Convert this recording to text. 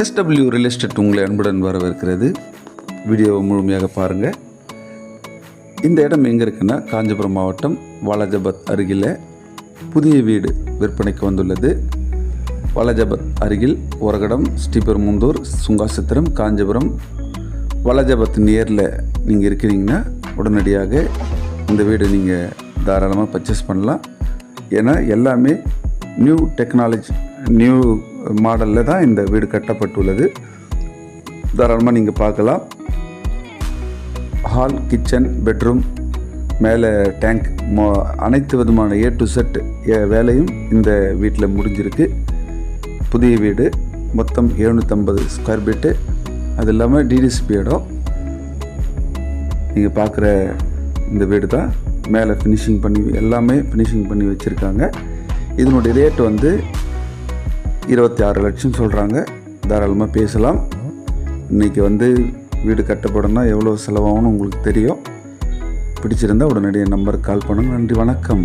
SW real estate உங்களை அன்புடன் வரவேற்கிறது. வீடியோவை முழுமையாக பாருங்கள். இந்த இடம் எங்கே இருக்குன்னா, காஞ்சிபுரம் மாவட்டம் வாலாஜாபாத் அருகில் புதிய வீடு விற்பனைக்கு வந்துள்ளது. வாலாஜாபாத் அருகில் ஒரகடம், ஸ்ரீபெரும்புதூர், சுங்காசத்திரம், காஞ்சிபுரம், வாலாஜாபாத் நியரில் நீங்கள் இருக்கிறீங்கன்னா உடனடியாக இந்த வீடு நீங்கள் தாராளமாக பர்ச்சேஸ் பண்ணலாம். ஏன்னா எல்லாமே நியூ டெக்னாலஜி, நியூ மாடலில் தான் இந்த வீடு கட்டப்பட்டுள்ளது. தாராளமாக நீங்கள் பார்க்கலாம். ஹால், கிச்சன், பெட்ரூம், மேலே டேங்க், அனைத்து விதமான A to Z வேலையும் இந்த வீட்டில் முடிஞ்சிருக்கு. புதிய வீடு, மொத்தம் 750 ஸ்கொயர் ஃபீட்டு. அது இல்லாமல் DDCP இடம். நீங்கள் பார்க்குற இந்த வீடு தான் மேலே ஃபினிஷிங் பண்ணி, எல்லாமே ஃபினிஷிங் பண்ணி வச்சுருக்காங்க. இதனுடைய ரேட் வந்து 26 லட்சம் சொல்கிறாங்க. தாராளமாக பேசலாம். இன்றைக்கி வந்து வீடு கட்டப்படணும்னா எவ்வளோ செலவாகும்னு உங்களுக்கு தெரியும். பிடிச்சிருந்தால் உடனடியாக நம்பருக்கு கால் பண்ணுங்கள். நன்றி, வணக்கம்.